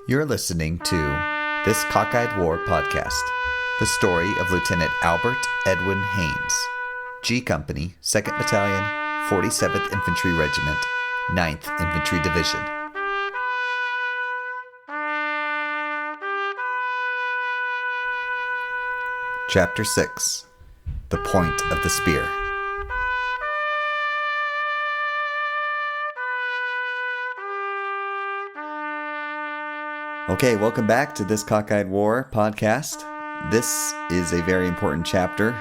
You're listening to This Cockeyed War podcast, the story of Lieutenant Albert Edwin Haines, G Company, 2nd Battalion, 47th Infantry Regiment, 9th Infantry Division. Chapter 6, The Point of the Spear. Okay, welcome back to This Cockeyed War podcast. This is a very important chapter,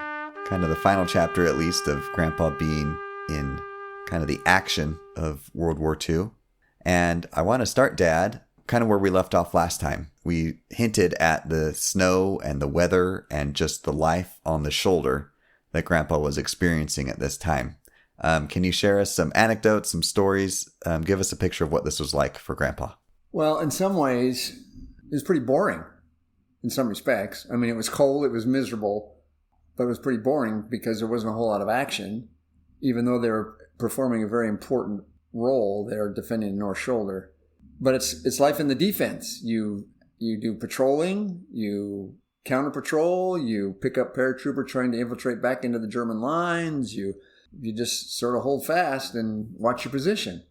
kind of the final chapter at least, of Grandpa being in kind of the action of World War II. And I want to start, Dad, kind of where we left off last time. We hinted at the snow and the weather and just the life on the shoulder that Grandpa was experiencing at this time. Can you share us some anecdotes, some stories? Give us a picture of what this was like for Grandpa. Well, in some ways, it was pretty boring in some respects. I mean, it was cold, it was miserable, but it was pretty boring because there wasn't a whole lot of action, even though they were performing a very important role. They were defending the North Shoulder. But it's life in the defense. You do patrolling, you counter patrol, you pick up paratrooper trying to infiltrate back into the German lines, you just sort of hold fast and watch your position.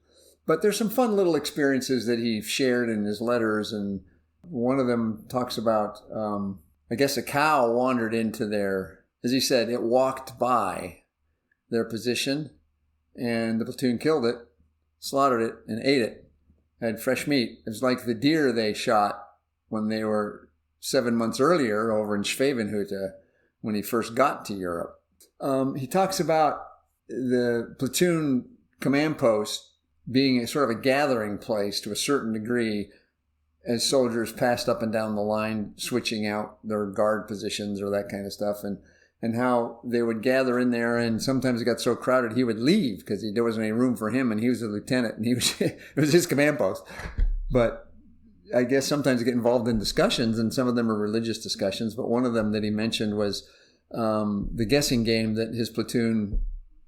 But there's some fun little experiences that he shared in his letters, and one of them talks about, I guess a cow wandered into as he said, it walked by their position, and the platoon killed it, slaughtered it, and ate it. Had fresh meat. It was like the deer they shot when they were 7 months earlier over in Schwevenhütte when he first got to Europe. He talks about the platoon command post being a sort of a gathering place to a certain degree as soldiers passed up and down the line, switching out their guard positions or that kind of stuff, and how they would gather in there, and sometimes it got so crowded he would leave because there wasn't any room for him, and he was a lieutenant, and it was his command post. But I guess sometimes you get involved in discussions, and some of them are religious discussions, but one of them that he mentioned was the guessing game that his platoon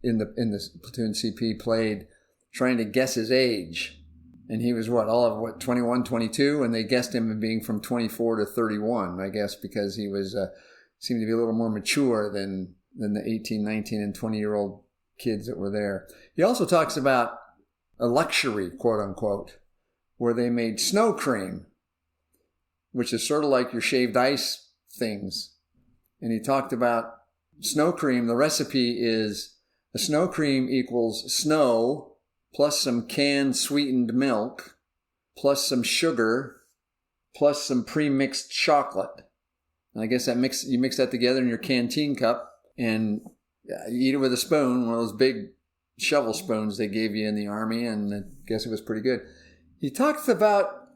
in the platoon CP played, trying to guess his age. And he was 21, 22, and they guessed him being from 24 to 31, I guess, because he was seemed to be a little more mature than the 18, 19, and 20-year-old kids that were there. He also talks about a luxury, quote unquote, where they made snow cream, which is sort of like your shaved ice things. And he talked about snow cream. The recipe is a snow cream equals snow plus some canned sweetened milk, plus some sugar, plus some pre-mixed chocolate. And I guess you mix that together in your canteen cup and you eat it with a spoon, one of those big shovel spoons they gave you in the Army, and I guess it was pretty good. He talks about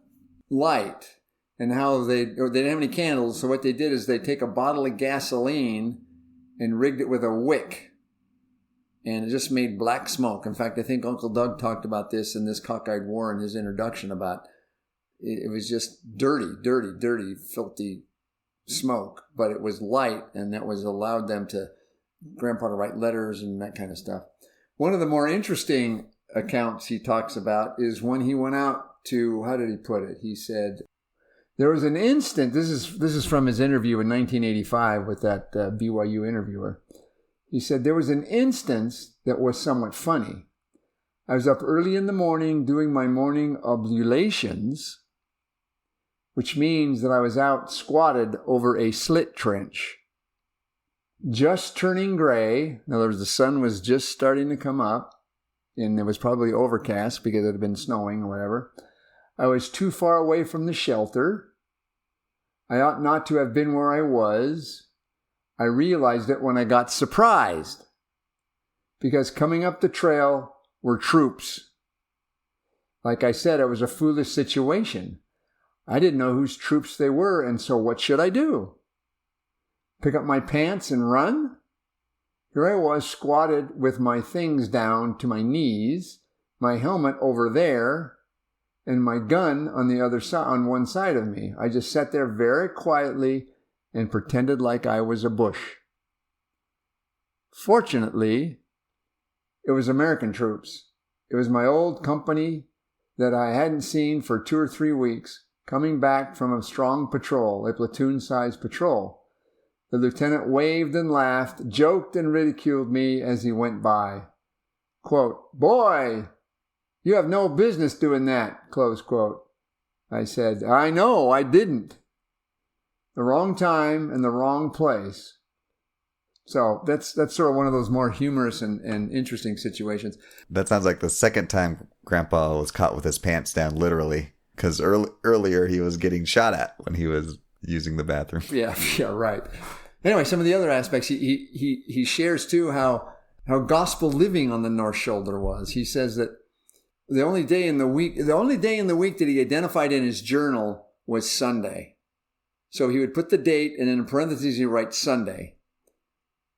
light and how they didn't have any candles, so what they did is they take a bottle of gasoline and rigged it with a wick. And it just made black smoke. In fact, I think Uncle Doug talked about this in This Cockeyed War in his introduction about it was just dirty, filthy smoke. But it was light, and that allowed them Grandpa to write letters and that kind of stuff. One of the more interesting accounts he talks about is when he went out to, how did he put it? He said, there was an instant, this is from his interview in 1985 with that BYU interviewer. He said, there was an instance that was somewhat funny. I was up early in the morning doing my morning oblations, which means that I was out squatted over a slit trench, just turning gray. In other words, the sun was just starting to come up, and it was probably overcast because it had been snowing or whatever. I was too far away from the shelter. I ought not to have been where I was. I realized it when I got surprised, because coming up the trail were troops. Like I said, it was a foolish situation. I didn't know whose troops they were, and so what should I do? Pick up my pants and run? Here I was squatted with my things down to my knees, my helmet over there, and my gun on the other side, on one side of me. I just sat there very quietly and pretended like I was a bush. Fortunately, it was American troops. It was my old company that I hadn't seen for 2 or 3 weeks, coming back from a strong patrol, a platoon-sized patrol. The lieutenant waved and laughed, joked and ridiculed me as he went by. Quote, "Boy, you have no business doing that," close quote. I said, "I know, I didn't. The wrong time and the wrong place." So that's sort of one of those more humorous and interesting situations. That sounds like the second time Grandpa was caught with his pants down, literally, because earlier he was getting shot at when he was using the bathroom. Yeah, right. Anyway, some of the other aspects he shares too how gospel living on the North Shoulder was. He says that the only day in the week that he identified in his journal was Sunday. So he would put the date, and in parentheses he'd write Sunday.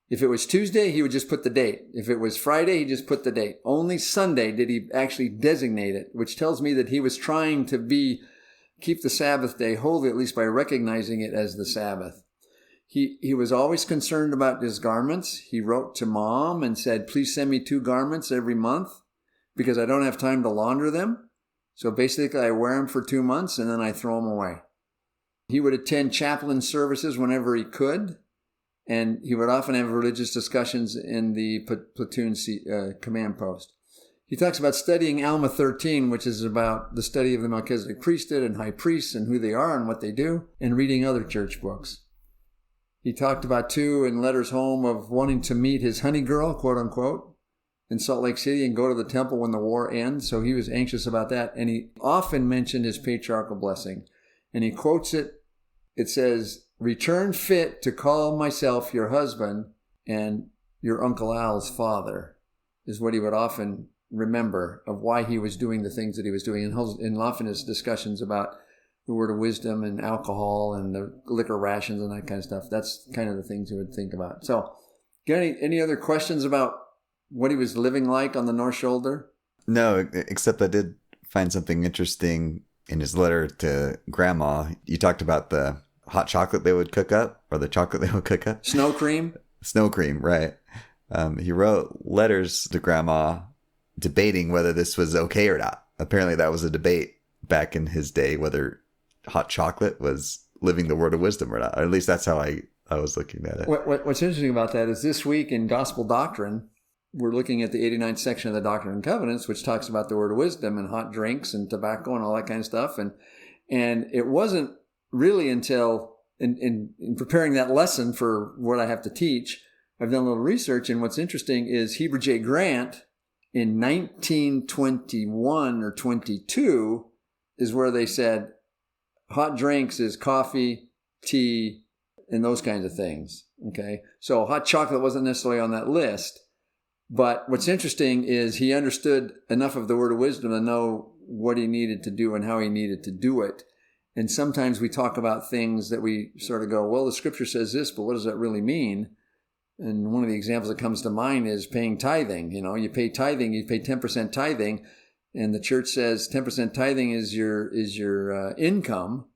If it was Tuesday, he would just put the date. If it was Friday, he just put the date. Only Sunday did he actually designate it, which tells me that he was trying to keep the Sabbath day holy, at least by recognizing it as the Sabbath. He was always concerned about his garments. He wrote to Mom and said, "Please send me 2 garments every month because I don't have time to launder them. So basically I wear them for 2 months and then I throw them away." He would attend chaplain services whenever he could. And he would often have religious discussions in the platoon command post. He talks about studying Alma 13, which is about the study of the Melchizedek priesthood and high priests and who they are and what they do, and reading other church books. He talked about, too, in letters home of wanting to meet his honey girl, quote unquote, in Salt Lake City and go to the temple when the war ends. So he was anxious about that. And he often mentioned his patriarchal blessing. And he quotes it. It says, "Return fit to call myself your husband and your Uncle Al's father," is what he would often remember of why he was doing the things that he was doing. And often his discussions about the word of wisdom and alcohol and the liquor rations and that kind of stuff. That's kind of the things he would think about. So, any other questions about what he was living like on the North Shoulder? No, except I did find something interesting in his letter to Grandma. You talked about the hot chocolate they would cook up, or the chocolate they would cook up. Snow cream? Snow cream, right. He wrote letters to Grandma debating whether this was okay or not. Apparently that was a debate back in his day, whether hot chocolate was living the word of wisdom or not. Or at least that's how I was looking at it. What's interesting about that is this week in Gospel Doctrine, we're looking at the 89th section of the Doctrine and Covenants, which talks about the word of wisdom and hot drinks and tobacco and all that kind of stuff. And it wasn't really until in preparing that lesson for what I have to teach, I've done a little research. And what's interesting is Heber J. Grant in 1921 or 22 is where they said hot drinks is coffee, tea, and those kinds of things. Okay. So hot chocolate wasn't necessarily on that list. But what's interesting is he understood enough of the word of wisdom to know what he needed to do and how he needed to do it. And sometimes we talk about things that we sort of go, well, the scripture says this, but what does that really mean? And one of the examples that comes to mind is paying tithing. You know, you pay tithing, you pay 10% tithing, and the church says 10% tithing is your income.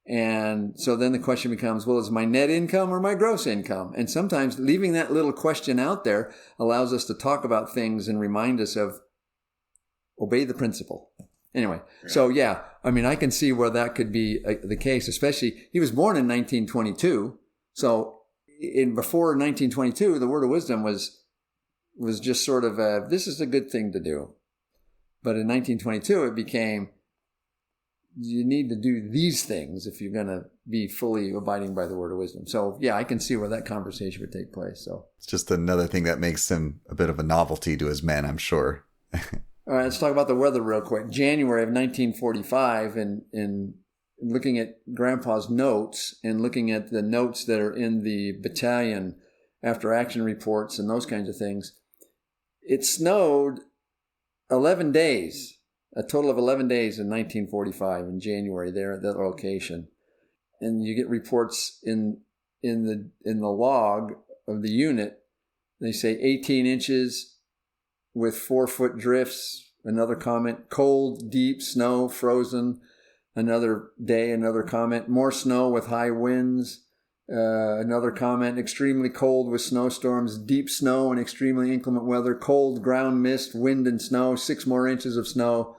And so then the question becomes, well, is my net income or my gross income? And sometimes leaving that little question out there allows us to talk about things and remind us of obey the principle. Anyway, so yeah, I mean, I can see where that could be the case, especially he was born in 1922. So before 1922, the word of wisdom was just sort of this is a good thing to do. But in 1922, it became, you need to do these things if you're going to be fully abiding by the word of wisdom. So yeah, I can see where that conversation would take place. So it's just another thing that makes him a bit of a novelty to his men, I'm sure. All right, let's talk about the weather real quick. January of 1945, and looking at Grandpa's notes and looking at the notes that are in the battalion after action reports and those kinds of things, it snowed 11 days, a total of 11 days in 1945 in January there at that location. And you get reports in the log of the unit. They say 18 inches with 4-foot drifts. Another comment, cold, deep snow, frozen. Another day, another comment, more snow with high winds. Another comment, extremely cold with snowstorms, deep snow and extremely inclement weather, cold ground mist, wind and snow, 6 more inches of snow.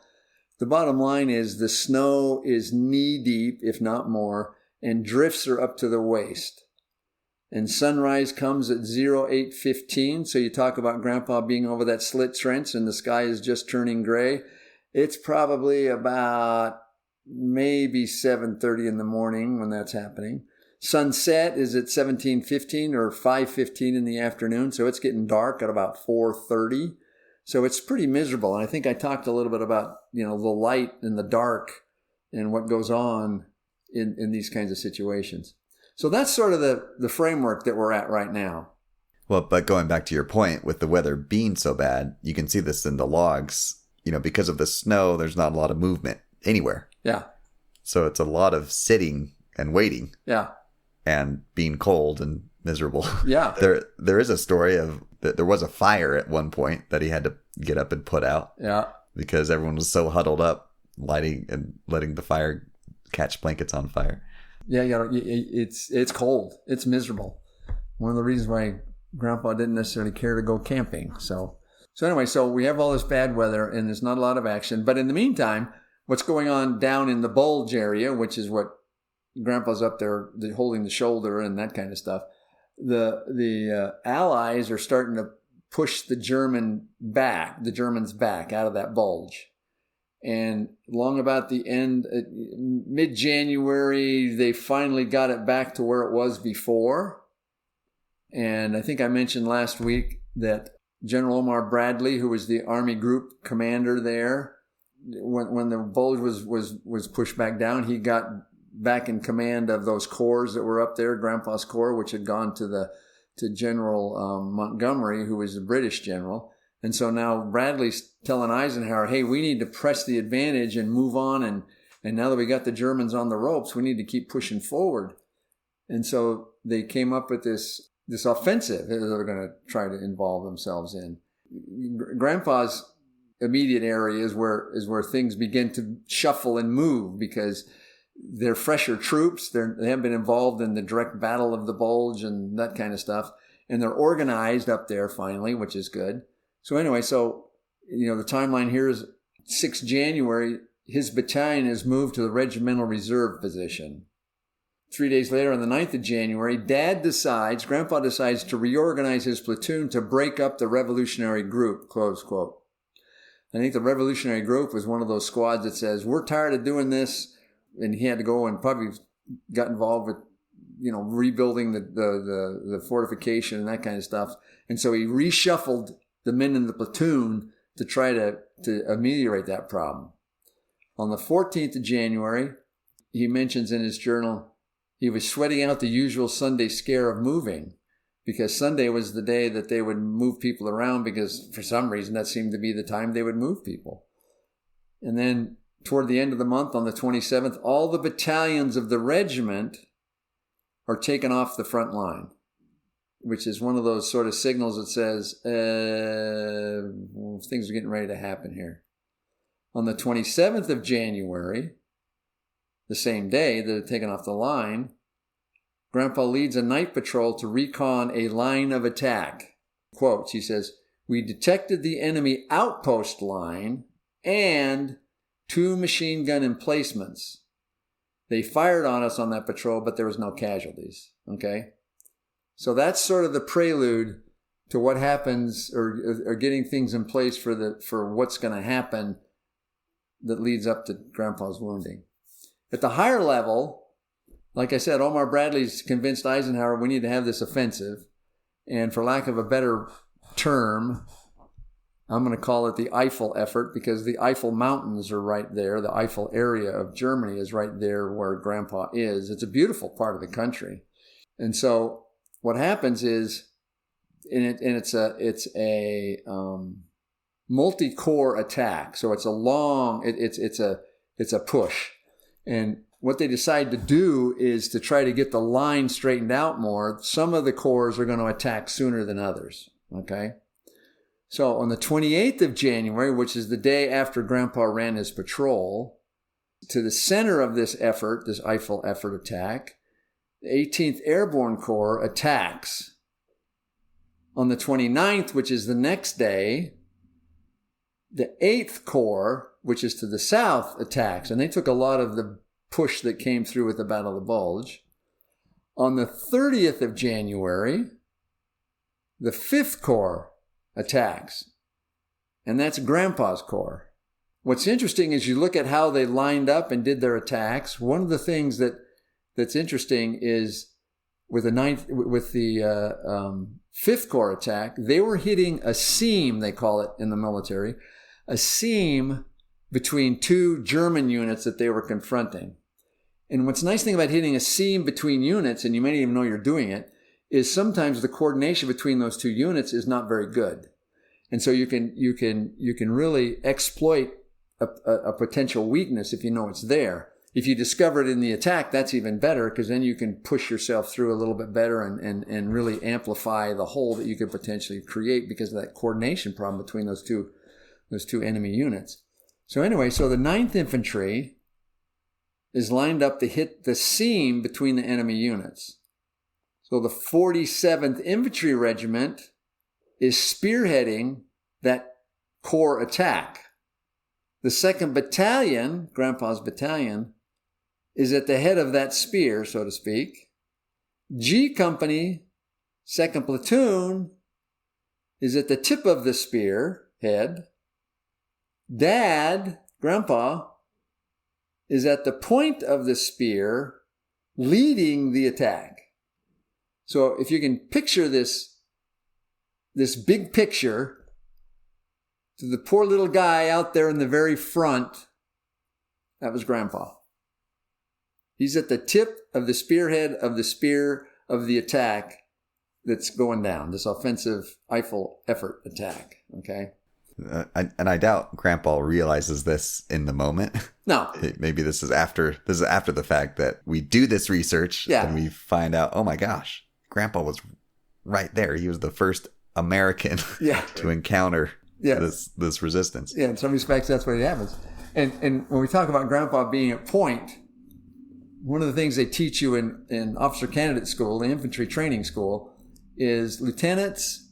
the bottom line is the snow is knee deep, if not more, and drifts are up to the waist. And sunrise comes at 08:15. So you talk about Grandpa being over that slit trench and the sky is just turning gray. It's probably about maybe 7:30 in the morning when that's happening. Sunset is at 17:15 or 5:15 in the afternoon. So it's getting dark at about 4:30. So it's pretty miserable. And I think I talked a little bit about, the light and the dark and what goes on in these kinds of situations. So that's sort of the framework that we're at right now. Well, but going back to your point with the weather being so bad, you can see this in the logs. Because of the snow, there's not a lot of movement anywhere. Yeah. So it's a lot of sitting and waiting. Yeah. And being cold and miserable. Yeah. There is a story of that there was a fire at one point that he had to get up and put out. Yeah. Because everyone was so huddled up, lighting and letting the fire catch blankets on fire. Yeah, it's cold. It's miserable. One of the reasons why Grandpa didn't necessarily care to go camping. So anyway, we have all this bad weather and there's not a lot of action. But in the meantime, what's going on down in the Bulge area, which is what Grandpa's up there holding the shoulder and that kind of stuff. The Allies are starting to push the Germans back out of that bulge. And long about the end, mid-January, they finally got it back to where it was before. And I think I mentioned last week that General Omar Bradley, who was the Army Group commander there, when the bulge was pushed back down, he got back in command of those corps that were up there, Grandpa's Corps, which had gone to General Montgomery, who was the British general. And so now Bradley's telling Eisenhower, hey, we need to press the advantage and move on. And now that we got the Germans on the ropes, we need to keep pushing forward. And so they came up with this offensive that they're going to try to involve themselves in. Grandpa's immediate area is where things begin to shuffle and move because they're fresher troops. They haven't been involved in the direct battle of the Bulge and that kind of stuff. And they're organized up there finally, which is good. So anyway, the timeline here is 6 January, his battalion is moved to the regimental reserve position. 3 days later, on the 9th of January, Grandpa decides to reorganize his platoon to break up the Revolutionary Group, close quote. I think the Revolutionary Group was one of those squads that says, we're tired of doing this. And he had to go and probably got involved with, rebuilding the fortification and that kind of stuff. And so he reshuffled the men in the platoon to try to ameliorate that problem. On the 14th of January, he mentions in his journal, he was sweating out the usual Sunday scare of moving because Sunday was the day that they would move people around because for some reason that seemed to be the time they would move people. And then toward the end of the month, on the 27th, all the battalions of the regiment are taken off the front line, which is one of those sort of signals that says, things are getting ready to happen here. On the 27th of January, the same day that they're taken off the line, Grandpa leads a night patrol to recon a line of attack. Quotes, he says, we detected the enemy outpost line and 2 machine gun emplacements. They fired on us on that patrol, but there was no casualties. Okay? So that's sort of the prelude to what happens or getting things in place for what's going to happen that leads up to Grandpa's wounding. At the higher level, like I said, Omar Bradley's convinced Eisenhower we need to have this offensive. And for lack of a better term, I'm going to call it the Eifel effort because the Eifel Mountains are right there. The Eifel area of Germany is right there where Grandpa is. It's a beautiful part of the country. And so what happens is, it's a multi-corps attack. So it's a push. And what they decide to do is to try to get the line straightened out more. Some of the corps are going to attack sooner than others. Okay? So on the 28th of January, which is the day after Grandpa ran his patrol, to the center of this effort, this Eifel effort attack, the 18th Airborne Corps attacks. On the 29th, which is the next day, the 8th Corps which is to the south, attacks. And they took a lot of the push that came through with the Battle of the Bulge. On the 30th of January, the 5th Corps attacks. And that's Grandpa's Corps. What's interesting is you look at how they lined up and did their attacks. One of the things that's interesting is with the 5th Corps attack, they were hitting a seam, they call it in the military, a seam between two German units that they were confronting. And what's nice thing about hitting a seam between units, and you may not even know you're doing it, is sometimes the coordination between those two units is not very good. And so you can really exploit a potential weakness if you know it's there. If you discover it in the attack, that's even better, because then you can push yourself through a little bit better and really amplify the hole that you could potentially create because of that coordination problem between those two enemy units. So anyway, so the 9th Infantry is lined up to hit the seam between the enemy units. So the 47th Infantry Regiment is spearheading that corps attack. The 2nd Battalion, Grandpa's battalion, is at the head of that spear, so to speak. G Company, 2nd Platoon, is at the tip of the spear head. Dad, Grandpa, is at the point of the spear, leading the attack. So if you can picture this big picture, to the poor little guy out there in the very front, that was Grandpa. He's at the tip of the spearhead of the spear of the attack that's going down, this offensive Eiffel effort attack, okay? And I doubt Grandpa realizes this in the moment. No. Maybe this is after the fact that we do this research and we find out, oh my gosh, Grandpa was right there. He was the first American to encounter this resistance. Yeah, in some respects, that's what happens. And when we talk about Grandpa being at point, one of the things they teach you in officer candidate school, the infantry training school, is lieutenants,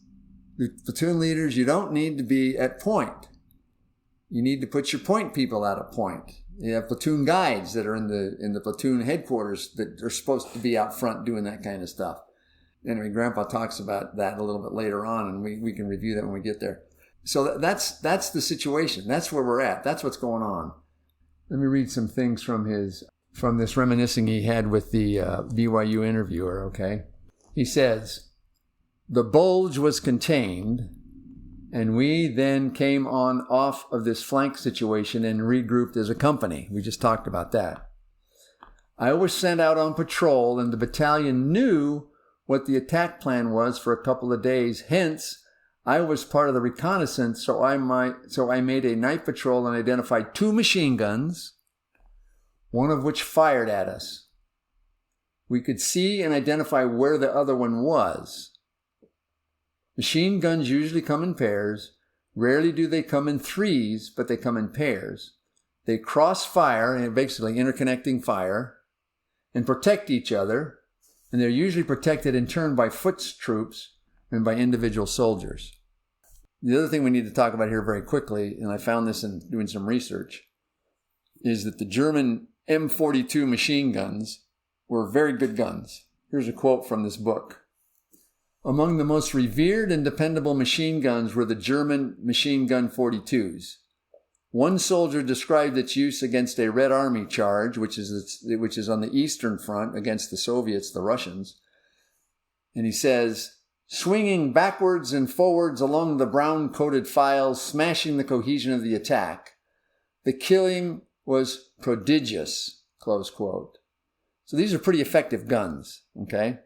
platoon leaders, you don't need to be at point. You need to put your point people at a point. You have platoon guides that are in the platoon headquarters that are supposed to be out front doing that kind of stuff. Anyway, Grandpa talks about that a little bit later on, and we can review that when we get there. So that's the situation. That's where we're at. That's what's going on. Let me read some things from this reminiscing he had with the BYU interviewer, okay? He says, "The Bulge was contained, and we then came on off of this flank situation and regrouped as a company." We just talked about that. "I was sent out on patrol, and the battalion knew what the attack plan was for a couple of days. Hence, I was part of the reconnaissance, so I made a night patrol and identified 2 machine guns, one of which fired at us. We could see and identify where the other one was. Machine guns usually come in pairs. Rarely do they come in threes, but they come in pairs. They cross fire, and basically interconnecting fire, and protect each other, and they're usually protected in turn by foot troops and by individual soldiers." The other thing we need to talk about here very quickly, and I found this in doing some research, is that the German M42 machine guns were very good guns. Here's a quote from this book. "Among the most revered and dependable machine guns were the German machine gun 42s. One soldier described its use against a Red Army charge, which is on the Eastern Front against the Soviets, the Russians. And he says, swinging backwards and forwards along the brown-coated files, smashing the cohesion of the attack. The killing was prodigious," close quote. So these are pretty effective guns, okay?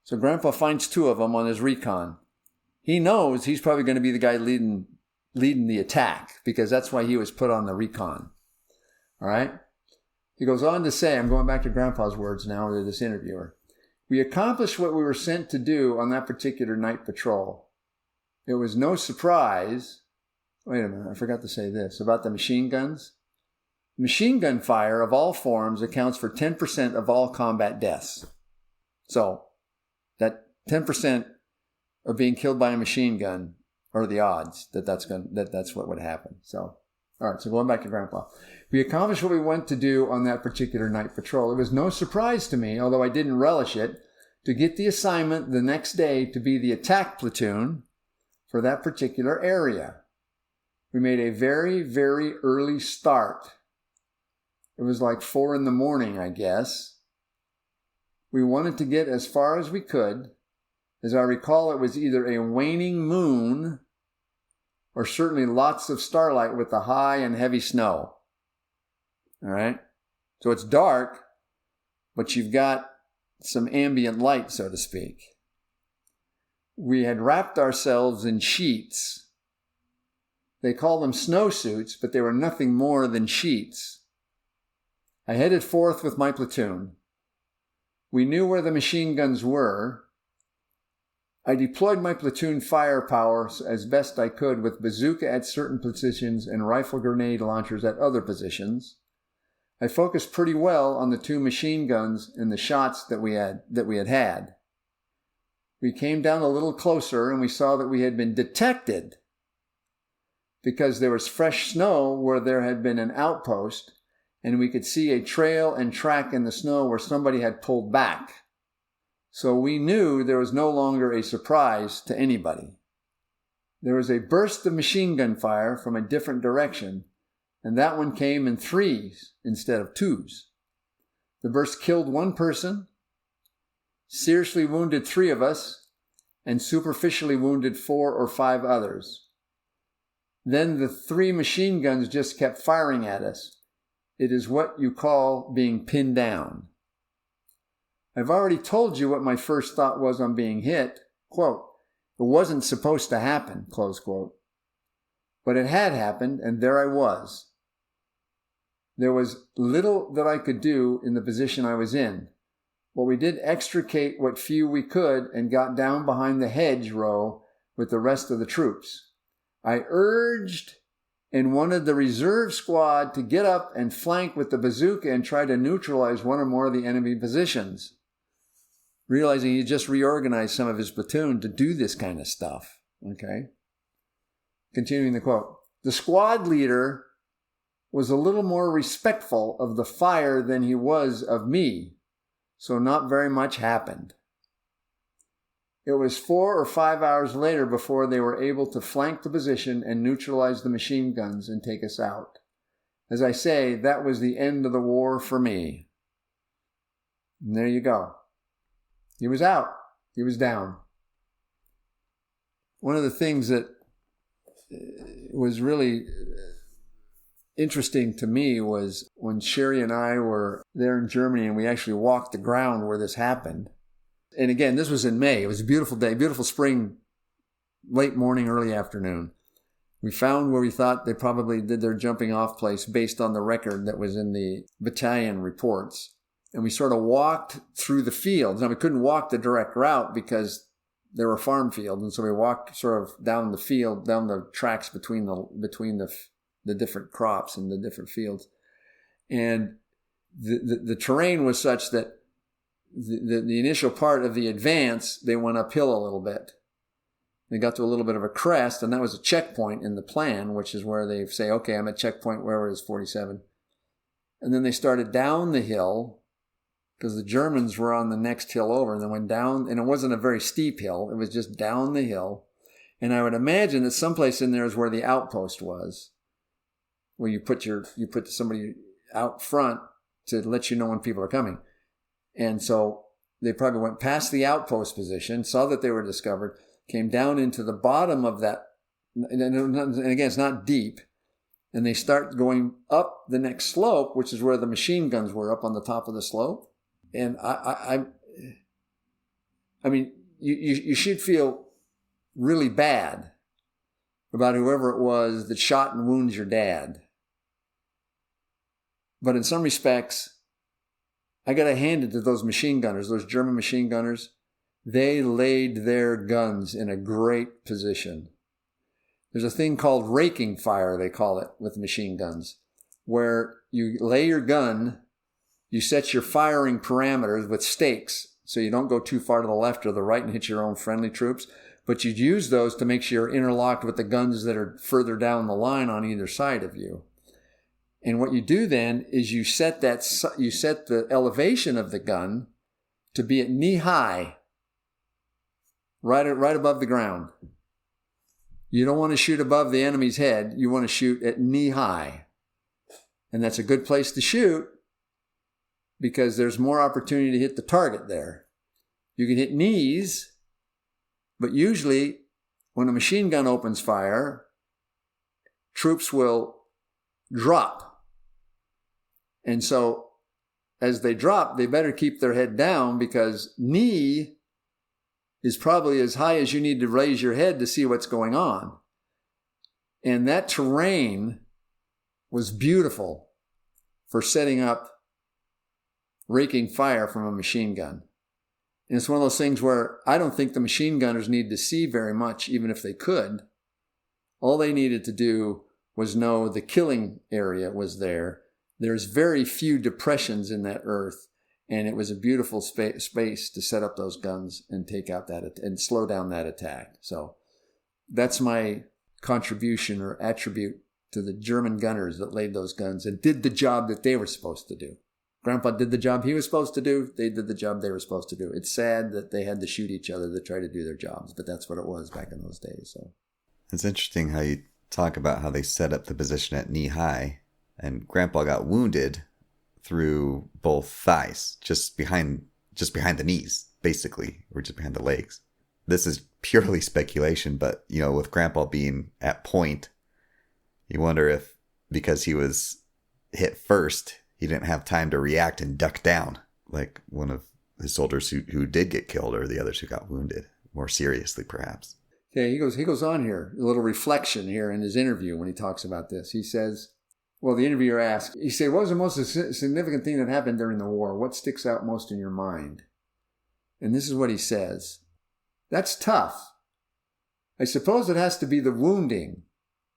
So Grandpa finds 2 of them on his recon. He knows he's probably going to be the guy leading the attack, because that's why he was put on the recon. All right? He goes on to say, I'm going back to Grandpa's words now to this interviewer, "We accomplished what we were sent to do on that particular night patrol. It was no surprise." Wait a minute, I forgot to say this about the machine guns. Machine gun fire of all forms accounts for 10% of all combat deaths. So that 10% of being killed by a machine gun are the odds that's what would happen. So All right, so going back to Grandpa. We accomplished what we went to do on that particular night patrol. It was no surprise to me, although I didn't relish it, to get the assignment the next day to be the attack platoon for that particular area. We made a very, very early start. It was like 4 a.m, I guess. We wanted to get as far as we could. As I recall, it was either a waning moon or certainly lots of starlight with the high and heavy snow. All right? So it's dark, but you've got some ambient light, so to speak. We had wrapped ourselves in sheets. They call them snowsuits, but they were nothing more than sheets. I headed forth with my platoon. We knew where the machine guns were. I deployed my platoon firepower as best I could with bazooka at certain positions and rifle grenade launchers at other positions. I focused pretty well on the 2 machine guns and the shots that we had. We came down a little closer and we saw that we had been detected because there was fresh snow where there had been an outpost, and we could see a trail and track in the snow where somebody had pulled back. So we knew there was no longer a surprise to anybody. There was a burst of machine gun fire from a different direction, and that one came in 3s instead of 2s. The burst killed 1 person, seriously wounded 3 of us, and superficially wounded 4 or 5 others. Then the 3 machine guns just kept firing at us. It is what you call being pinned down. I've already told you what my first thought was on being hit. Quote, it wasn't supposed to happen, close quote. But it had happened, and there I was. There was little that I could do in the position I was in. But we did extricate what few we could and got down behind the hedge row with the rest of the troops. I urged and wanted the reserve squad to get up and flank with the bazooka and try to neutralize 1 or more of the enemy positions, realizing he just reorganized some of his platoon to do this kind of stuff. Okay? Continuing the quote. The squad leader was a little more respectful of the fire than he was of me, so not very much happened. It was 4 or 5 hours later before they were able to flank the position and neutralize the machine guns and take us out. As I say, that was the end of the war for me. And there you go. He was out. He was down. One of the things that was really interesting to me was when Sherry and I were there in Germany and we actually walked the ground where this happened. And again, this was in May. It was a beautiful day, beautiful spring, late morning, early afternoon. We found where we thought they probably did their jumping off place based on the record that was in the battalion reports. And we sort of walked through the fields. Now, we couldn't walk the direct route because there were farm fields. And so we walked sort of down the field, down the tracks between the different crops and the different fields. And the terrain was such that the initial part of the advance, they went uphill a little bit. They got to a little bit of a crest, and that was a checkpoint in the plan, which is where they say, okay, I'm at checkpoint wherever it is, 47. And then they started down the hill because the Germans were on the next hill over, and they went down, and it wasn't a very steep hill. It was just down the hill. And I would imagine that someplace in there is where the outpost was, where you put somebody out front to let you know when people are coming. And so they probably went past the outpost position, saw that they were discovered, came down into the bottom of that. And again, it's not deep. And they start going up the next slope, which is where the machine guns were, up on the top of the slope. And I mean, you should feel really bad about whoever it was that shot and wounded your dad. But in some respects, I got to hand it to those machine gunners, those German machine gunners. They laid their guns in a great position. There's a thing called raking fire, they call it, with machine guns, where you lay your gun, you set your firing parameters with stakes, so you don't go too far to the left or the right and hit your own friendly troops, but you use those to make sure you're interlocked with the guns that are further down the line on either side of you. And what you do then is you set the elevation of the gun to be at knee high, right above the ground. You don't want to shoot above the enemy's head. You want to shoot at knee high. And that's a good place to shoot because there's more opportunity to hit the target there. You can hit knees, but usually when a machine gun opens fire, troops will drop. And so as they drop, they better keep their head down because knee is probably as high as you need to raise your head to see what's going on. And that terrain was beautiful for setting up raking fire from a machine gun. And it's one of those things where I don't think the machine gunners need to see very much, even if they could. All they needed to do was know the killing area was there. There's very few depressions in that earth, and it was a beautiful space to set up those guns and take out that and slow down that attack. So that's my contribution or attribute to the German gunners that laid those guns and did the job that they were supposed to do. Grandpa did the job he was supposed to do. They did the job they were supposed to do. It's sad that they had to shoot each other to try to do their jobs, but that's what it was back in those days. So it's interesting how you talk about how they set up the position at knee high, and Grandpa got wounded through both thighs, just behind the knees, basically, or just behind the legs. This is purely speculation, but with Grandpa being at point, you wonder if because he was hit first, he didn't have time to react and duck down like one of his soldiers who did get killed, or the others who got wounded more seriously, perhaps. Yeah, he goes on here, a little reflection here in his interview when he talks about this. He says, well, the interviewer asked, he said, what was the most significant thing that happened during the war? What sticks out most in your mind? And this is what he says. That's tough. I suppose it has to be the wounding,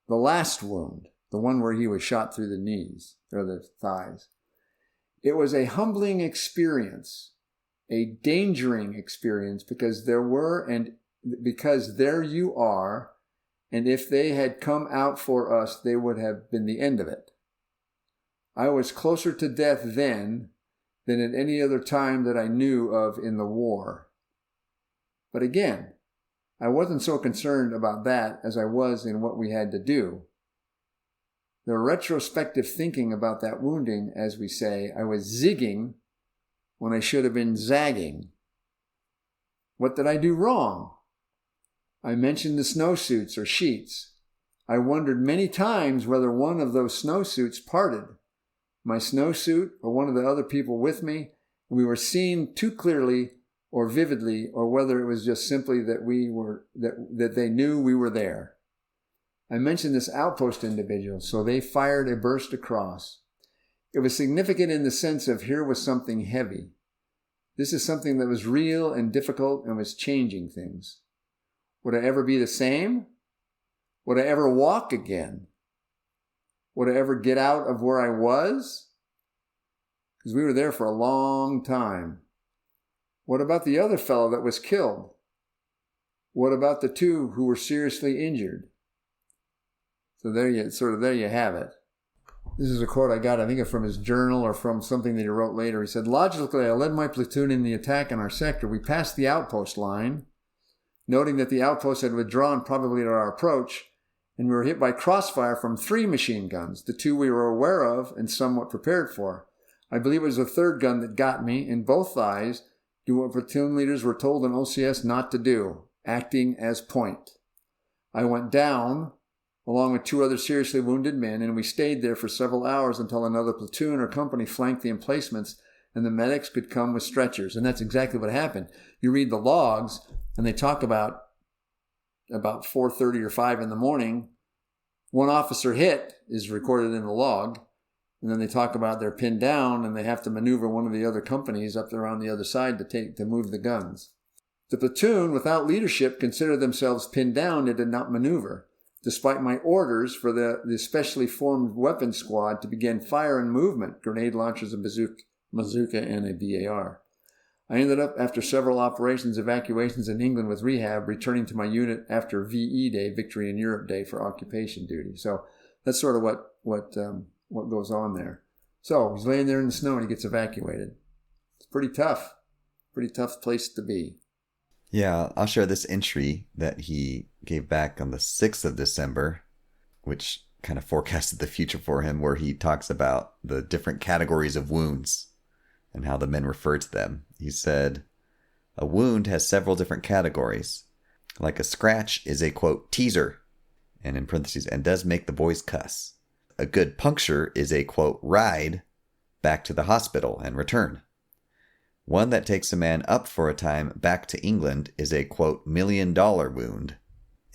the last wound, the one where he was shot through the knees or the thighs. It was a humbling experience, a dangering experience, because there you are, and if they had come out for us, they would have been the end of it. I was closer to death then than at any other time that I knew of in the war. But again, I wasn't so concerned about that as I was in what we had to do. The retrospective thinking about that wounding, as we say, I was zigging when I should have been zagging. What did I do wrong? I mentioned the snowsuits or sheets. I wondered many times whether one of those snowsuits parted, my snowsuit or one of the other people with me, and we were seen too clearly or vividly, or whether it was just simply that they knew we were there. I mentioned this outpost individual, so they fired a burst across. It was significant in the sense of here was something heavy. This is something that was real and difficult and was changing things. Would I ever be the same? Would I ever walk again? Would I ever get out of where I was? Because we were there for a long time. What about the other fellow that was killed? What about the two who were seriously injured? So there you have it. This is a quote I got, I think, from his journal or from something that he wrote later. He said, logically, I led my platoon in the attack in our sector. We passed the outpost line, noting that the outpost had withdrawn probably at our approach, and we were hit by crossfire from 3 machine guns, the 2 we were aware of and somewhat prepared for. I believe it was the 3rd gun that got me in both thighs, do what platoon leaders were told in OCS not to do, acting as point. I went down along with 2 other seriously wounded men, and we stayed there for several hours until another platoon or company flanked the emplacements and the medics could come with stretchers. And that's exactly what happened. You read the logs, and they talk about 4:30 or 5 in the morning, one officer hit is recorded in the log, and then they talk about they're pinned down and they have to maneuver one of the other companies up there on the other side to move the guns. The platoon, without leadership, considered themselves pinned down and did not maneuver, despite my orders for the specially formed weapons squad to begin fire and movement, grenade launchers, a bazooka, and a BAR. I ended up, after several operations, evacuations in England with rehab, returning to my unit after VE Day, Victory in Europe Day, for occupation duty. So that's sort of what what goes on there. So he's laying there in the snow and he gets evacuated. It's pretty tough place to be. Yeah, I'll share this entry that he gave back on the 6th of December, which kind of forecasted the future for him, where he talks about the different categories of wounds and how the men refer to them. He said, "A wound has several different categories. Like a scratch is a, quote, teaser," and in parentheses, "and does make the boys cuss. A good puncture is a, quote, ride back to the hospital and return. One that takes a man up for a time back to England is a, quote, $1 million wound.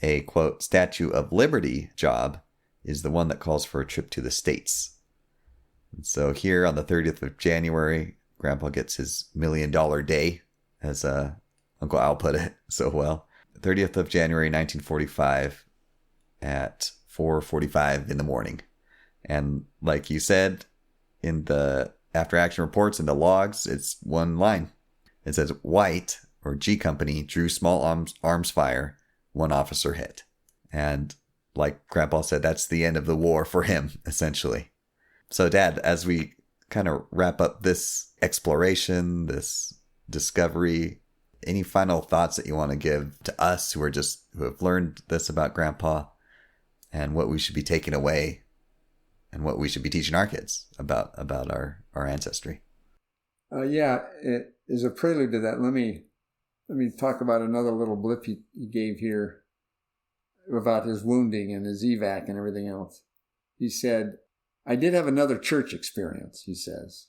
A, quote, Statue of Liberty job is the one that calls for a trip to the States." And so here on the 30th of January, Grandpa gets his $1 million day, as Uncle Al put it so well. 30th of January, 1945 at 4:45 in the morning. And like you said, in the after action reports and the logs, it's one line. It says, "White, or G Company, drew small arms fire. One officer hit." And like Grandpa said, that's the end of the war for him, essentially. So, Dad, as we kind of wrap up this exploration, this discovery, any final thoughts that you want to give to us who have learned this about Grandpa, and what we should be taking away and what we should be teaching our kids about our ancestry? As a prelude to that, let me talk about another little blip he gave here about his wounding and his evac and everything else. He said, "I did have another church experience," he says.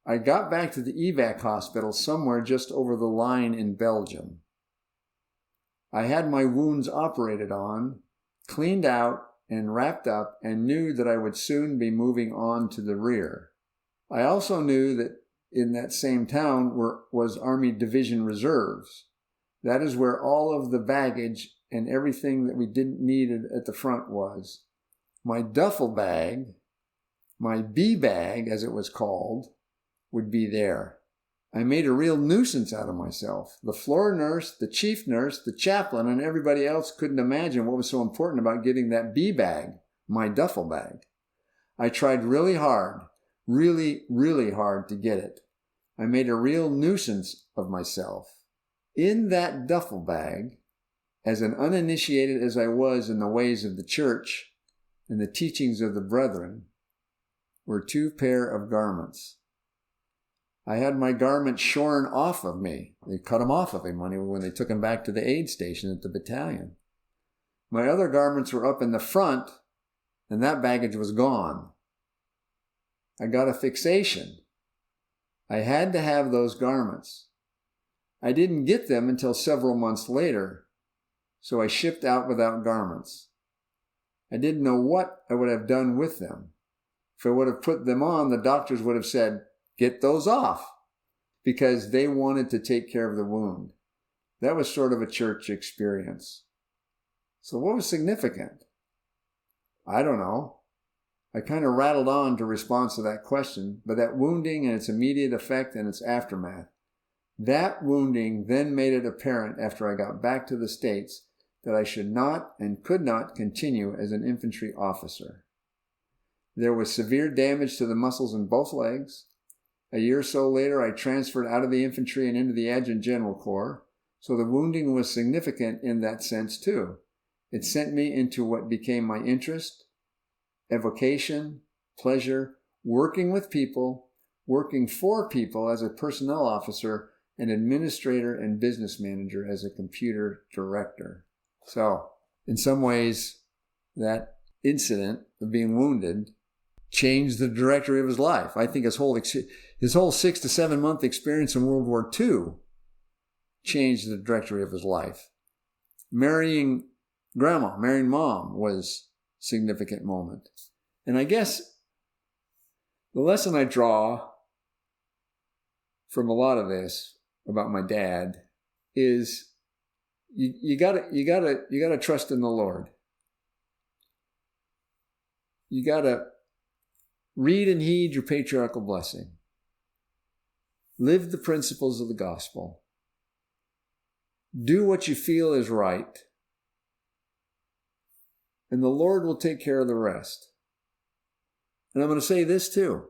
"I got back to the evac hospital somewhere just over the line in Belgium. I had my wounds operated on, cleaned out, and wrapped up, and knew that I would soon be moving on to the rear. I also knew that in that same town was Army Division Reserves. That is where all of the baggage and everything that we didn't need at the front was. My duffel bag, my B bag as it was called, would be there. I made a real nuisance out of myself. The floor nurse, the chief nurse, the chaplain, and everybody else couldn't imagine what was so important about getting that B bag, my duffel bag. I tried really hard, really, really hard to get it. I made a real nuisance of myself. In that duffel bag, as an uninitiated as I was in the ways of the church and the teachings of the brethren, were 2 pair of garments. I had my garments shorn off of me. They cut them off of him when they took him back to the aid station at the battalion. My other garments were up in the front, and that baggage was gone. I got a fixation. I had to have those garments. I didn't get them until several months later, so I shipped out without garments. I didn't know what I would have done with them. If I would have put them on, the doctors would have said, 'Get those off,' because they wanted to take care of the wound. That was sort of a church experience. So what was significant? I don't know. I kind of rattled on to response to that question, but that wounding and its immediate effect and its aftermath, that wounding then made it apparent after I got back to the States that I should not and could not continue as an infantry officer. There was severe damage to the muscles in both legs. A year or so later, I transferred out of the infantry and into the Adjutant General Corps, so the wounding was significant in that sense too. It sent me into what became my interest, evocation, pleasure, working with people, working for people as a personnel officer, an administrator and business manager as a computer director. So, in some ways, that incident of being wounded changed the trajectory of his life. I think his whole 6 to 7 month experience in World War II changed the trajectory of his life. Marrying mom was a significant moment. And I guess the lesson I draw from a lot of this about my dad is you gotta trust in the Lord. You gotta read and heed your patriarchal blessing. Live the principles of the gospel. Do what you feel is right. And the Lord will take care of the rest. And I'm going to say this too.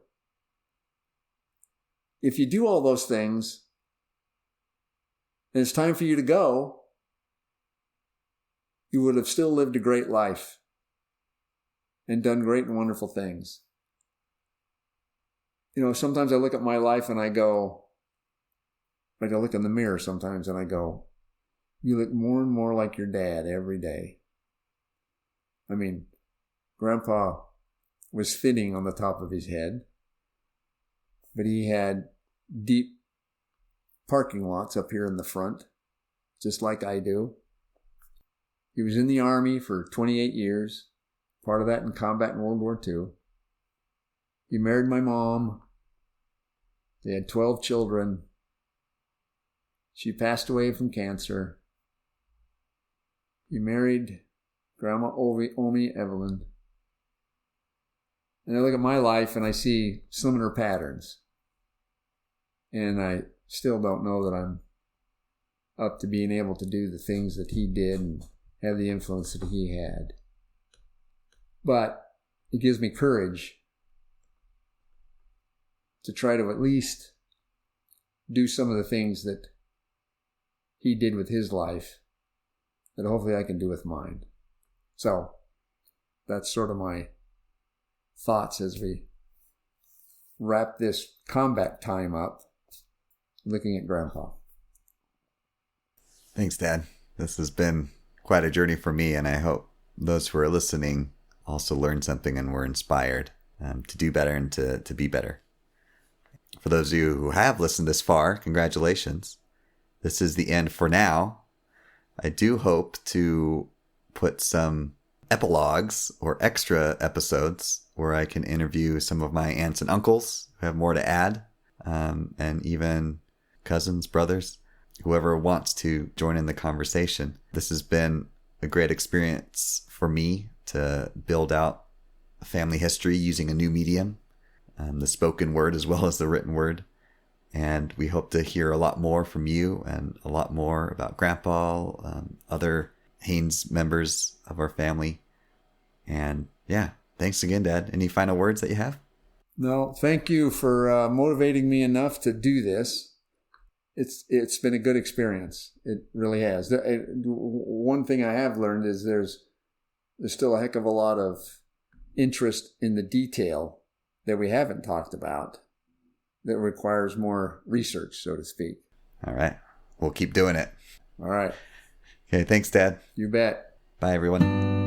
If you do all those things and it's time for you to go, you would have still lived a great life and done great and wonderful things. Sometimes I look at my life and I go, like I look in the mirror sometimes and I go, you look more and more like your dad every day. I mean, Grandpa was thinning on the top of his head, but he had deep parking lots up here in the front, just like I do. He was in the Army for 28 years, part of that in combat in World War II. He married my mom. They had 12 children. She passed away from cancer. He married Grandma Omi Evelyn. And I look at my life and I see similar patterns. And I still don't know that I'm up to being able to do the things that he did and have the influence that he had. But it gives me courage to try to at least do some of the things that he did with his life that hopefully I can do with mine. So that's sort of my thoughts as we wrap this combat time up, looking at Grandpa. Thanks, Dad. This has been quite a journey for me, and I hope those who are listening also learned something and were inspired to do better and to be better. For those of you who have listened this far, congratulations. This is the end for now. I do hope to put some epilogues or extra episodes where I can interview some of my aunts and uncles who have more to add, and even cousins, brothers, whoever wants to join in the conversation. This has been a great experience for me to build out a family history using a new medium, the spoken word as well as the written word. And we hope to hear a lot more from you and a lot more about Grandpa, other Haines members of our family. And yeah, thanks again, Dad. Any final words that you have? No, thank you for motivating me enough to do this. It's been a good experience. It really has. One thing I have learned is there's still a heck of a lot of interest in the detail that we haven't talked about that requires more research, so to speak. All right. We'll keep doing it. All right. Okay. Thanks, Dad. You bet. Bye, everyone.